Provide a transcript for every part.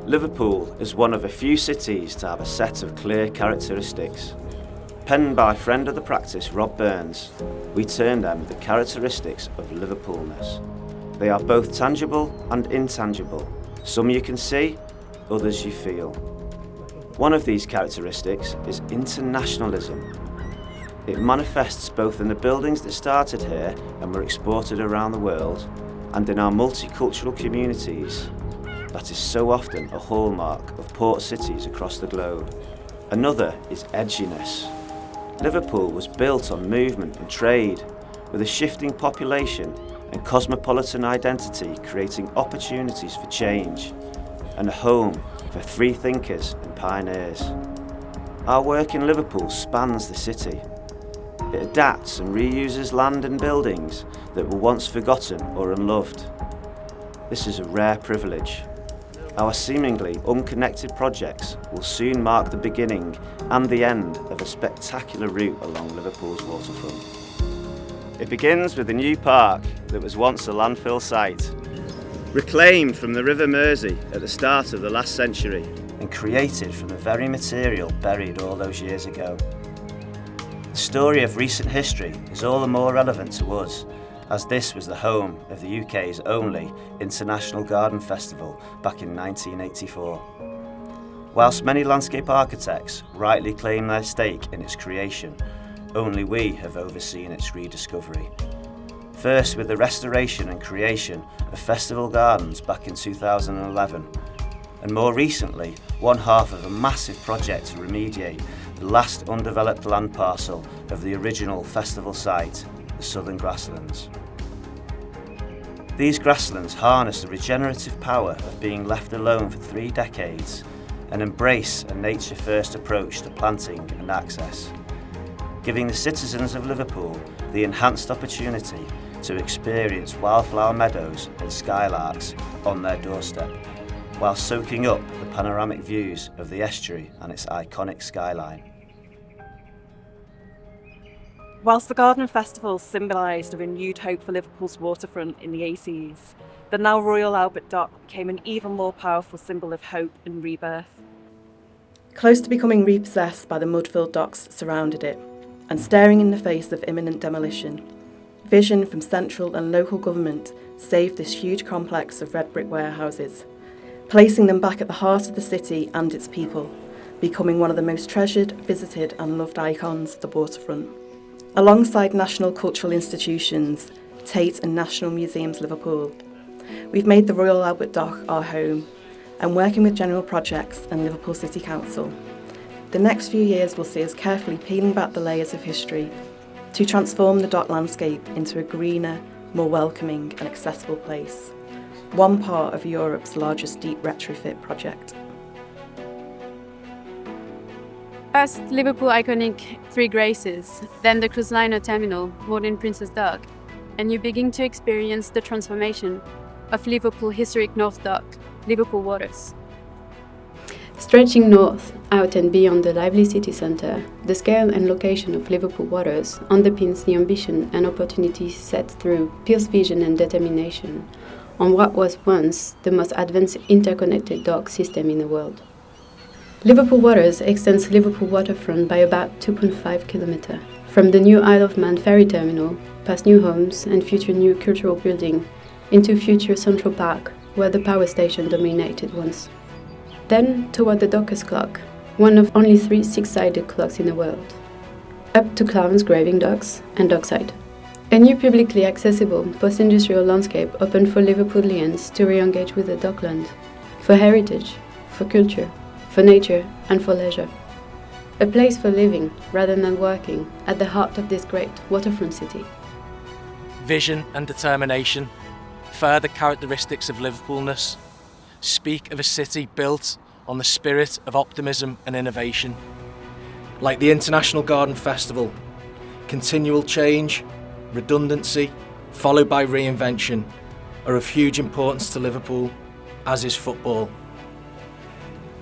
Liverpool is one of a few cities to have a set of clear characteristics. Penned by friend of the practice Rob Burns, we term them the characteristics of Liverpoolness. They are both tangible and intangible. Some you can see, others you feel. One of these characteristics is internationalism. It manifests both in the buildings that started here and were exported around the world, and in our multicultural communities that is so often a hallmark of port cities across the globe. Another is edginess. Liverpool was built on movement and trade, with a shifting population and cosmopolitan identity creating opportunities for change, and a home for free thinkers and pioneers. Our work in Liverpool spans the city. It adapts and reuses land and buildings that were once forgotten or unloved. This is a rare privilege. Our seemingly unconnected projects will soon mark the beginning and the end of a spectacular route along Liverpool's waterfront. It begins with a new park that was once a landfill site, reclaimed from the River Mersey at the start of the last century and created from the very material buried all those years ago. The story of recent history is all the more relevant to us, as this was the home of the UK's only International Garden Festival back in 1984. Whilst many landscape architects rightly claim their stake in its creation, only we have overseen its rediscovery. First with the restoration and creation of festival gardens back in 2011, and more recently, one half of a massive project to remediate the last undeveloped land parcel of the original festival site, the Southern Grasslands. These grasslands harness the regenerative power of being left alone for 3 decades and embrace a nature-first approach to planting and access, giving the citizens of Liverpool the enhanced opportunity to experience wildflower meadows and skylarks on their doorstep, while soaking up the panoramic views of the estuary and its iconic skyline. Whilst the Garden Festival symbolised a renewed hope for Liverpool's waterfront in the 80s, the now Royal Albert Dock became an even more powerful symbol of hope and rebirth. Close to becoming repossessed by the mud-filled docks surrounded it, and staring in the face of imminent demolition, vision from central and local government saved this huge complex of red brick warehouses, placing them back at the heart of the city and its people, becoming one of the most treasured, visited and loved icons of the waterfront. Alongside national cultural institutions, Tate and National Museums Liverpool, we've made the Royal Albert Dock our home, and working with General Projects and Liverpool City Council, the next few years will see us carefully peeling back the layers of history to transform the dock landscape into a greener, more welcoming and accessible place, one part of Europe's largest deep retrofit project. First, Liverpool iconic Three Graces, then the cruise liner terminal, modern Prince's Dock, and you begin to experience the transformation of Liverpool historic North Dock, Liverpool Waters. Stretching north, out and beyond the lively city centre, the scale and location of Liverpool Waters underpins the ambition and opportunities set through Peel's vision and determination on what was once the most advanced interconnected dock system in the world. Liverpool Waters extends Liverpool waterfront by about 2.5 kilometres, from the new Isle of Man ferry terminal, past new homes and future new cultural building, into future Central Park, where the power station dominated once. Then toward the Dockers Clock, one of only 3 6-sided clocks in the world, up to Clarence Graving Docks and Dockside. A new publicly accessible post-industrial landscape opened for Liverpoolians to re-engage with the dockland, for heritage, for culture, for nature and for leisure. A place for living rather than working at the heart of this great waterfront city. Vision and determination, further characteristics of Liverpoolness, speak of a city built on the spirit of optimism and innovation. Like the International Garden Festival, continual change, redundancy, followed by reinvention, are of huge importance to Liverpool, as is football.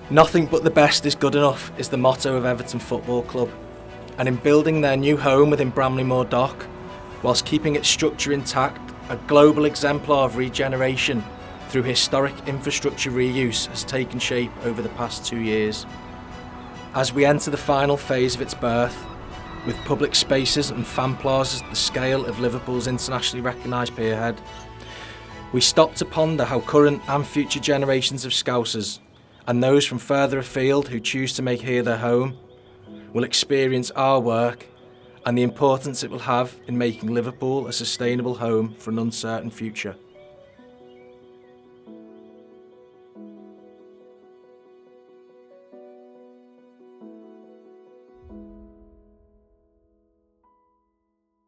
Nothing but the best is good enough is the motto of Everton Football Club, and in building their new home within Bramley-Moore Dock, whilst keeping its structure intact, a global exemplar of regeneration, through historic infrastructure reuse has taken shape over the past 2 years. As we enter the final phase of its birth, with public spaces and fan plazas at the scale of Liverpool's internationally recognised pierhead, we stop to ponder how current and future generations of Scousers, and those from further afield who choose to make here their home, will experience our work and the importance it will have in making Liverpool a sustainable home for an uncertain future.